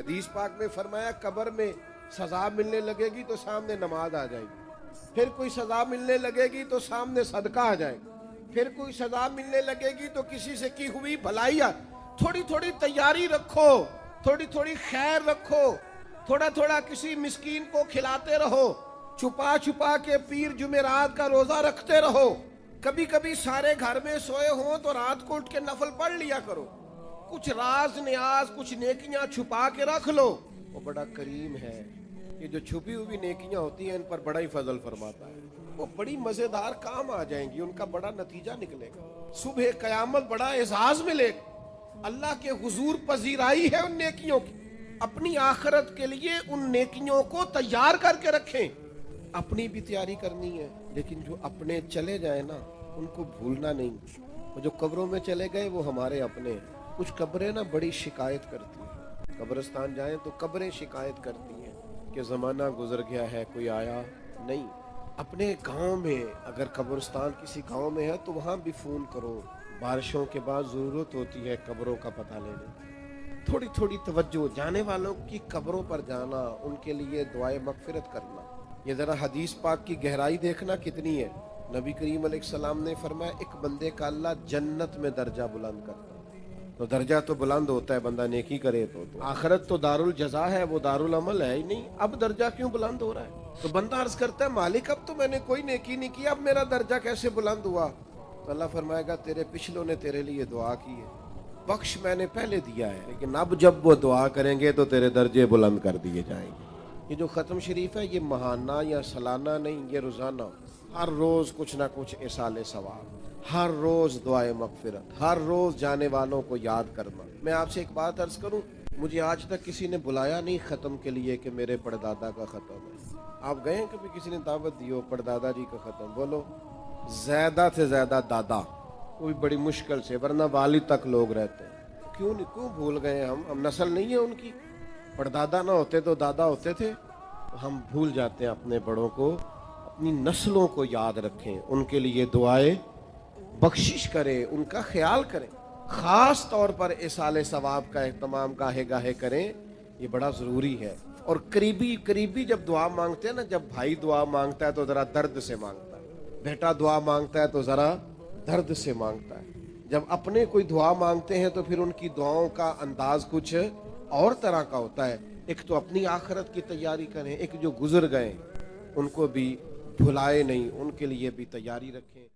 حدیث پاک میں فرمایا قبر میں سزا ملنے لگے گی تو سامنے نماز آ جائے گی، پھر کوئی سزا ملنے لگے گی تو سامنے صدقہ آ جائے گا، پھر کوئی سزا ملنے لگے گی تو کسی سے کی ہوئی بھلائی تھوڑی تھوڑی تیاری رکھو، تھوڑی تھوڑی خیر رکھو، تھوڑا تھوڑا کسی مسکین کو کھلاتے رہو، چھپا چھپا کے پیر جمعرات کا روزہ رکھتے رہو، کبھی کبھی سارے گھر میں سوئے ہوں تو رات کو اٹھ کے نفل پڑھ لیا کرو، کچھ راز نیاز کچھ نیکیاں چھپا کے رکھ لو۔ وہ بڑا کریم ہے، یہ جو چھپی ہوئی نیکیاں ہوتی ہیں ان پر بڑا ہی فضل فرماتا ہے، وہ بڑی مزیدار کام آ جائیں گی، ان کا بڑا نتیجہ نکلے گا، صبح قیامت بڑا اعزاز ملے گا، اللہ کے حضور پذیرائی ہے ان نیکیوں کی۔ اپنی آخرت کے لیے ان نیکیوں کو تیار کر کے رکھیں، اپنی بھی تیاری کرنی ہے، لیکن جو اپنے چلے جائیں نا ان کو بھولنا نہیں، وہ جو قبروں میں چلے گئے وہ ہمارے اپنے ہیں۔ کچھ قبریں نا بڑی شکایت کرتی ہیں، قبرستان جائیں تو قبریں شکایت کرتی ہیں کہ زمانہ گزر گیا ہے کوئی آیا نہیں۔ اپنے گاؤں میں اگر قبرستان کسی گاؤں میں ہے تو وہاں بھی فون کرو، بارشوں کے بعد ضرورت ہوتی ہے قبروں کا پتہ لینے کی۔ تھوڑی تھوڑی توجہ، جانے والوں کی قبروں پر جانا، ان کے لیے دعائے مغفرت کرنا، یہ ذرا حدیث پاک کی گہرائی دیکھنا کتنی ہے۔ نبی کریم علیہ السلام نے فرمایا ایک بندے کا اللہ جنت میں درجہ بلند کرتا ہے، تو درجہ تو بلند ہوتا ہے بندہ نیکی کرے تو آخرت تو دار الجزا ہے، وہ دار العمل ہے ہی نہیں، اب درجہ کیوں بلند ہو رہا ہے؟ تو بندہ عرض کرتا ہے مالک اب تو میں نے کوئی نیکی نہیں کی، اب میرا درجہ کیسے بلند ہوا؟ تو اللہ فرمائے گا تیرے پچھلوں نے تیرے لیے دعا کی ہے، بخش میں نے پہلے دیا ہے، لیکن اب جب وہ دعا کریں گے تو تیرے درجے بلند کر دیے جائیں گے۔ یہ جو ختم شریف ہے یہ ماہانہ یا سالانہ نہیں، یہ روزانہ، ہر روز کچھ نہ کچھ اصال ثواب، ہر روز دعائے مغفرت، ہر روز جانے والوں کو یاد کرنا۔ میں آپ سے ایک بات عرض کروں، مجھے آج تک کسی نے بلایا نہیں ختم کے لیے کہ میرے پڑدادا کا ختم ہے۔ آپ گئے ہیں کبھی کسی نے دعوت دی ہو پڑدادا جی کا ختم؟ بولو زیادہ سے زیادہ دادا، وہ بھی بڑی مشکل سے، ورنہ والد تک لوگ رہتے ہیں۔ کیوں بھول گئے ہم نسل نہیں ہے ان کی؟ پردادا نہ ہوتے تو دادا ہوتے تھے، ہم بھول جاتے ہیں اپنے بڑوں کو۔ اپنی نسلوں کو یاد رکھیں، ان کے لیے دعائیں بخشش کریں، ان کا خیال کریں، خاص طور پر اصال ثواب کا اہتمام گاہے گاہے کریں، یہ بڑا ضروری ہے۔ اور قریبی جب دعا مانگتے ہیں نا، جب بھائی دعا مانگتا ہے تو ذرا درد سے مانگتا ہے، بیٹا دعا مانگتا ہے تو ذرا درد سے مانگتا ہے، جب اپنے کوئی دعا مانگتے ہیں تو پھر ان کی دعاؤں کا انداز کچھ اور طرح کا ہوتا ہے۔ ایک تو اپنی آخرت کی تیاری کریں، ایک جو گزر گئے ان کو بھی بھلائے نہیں، ان کے لیے بھی تیاری رکھیں۔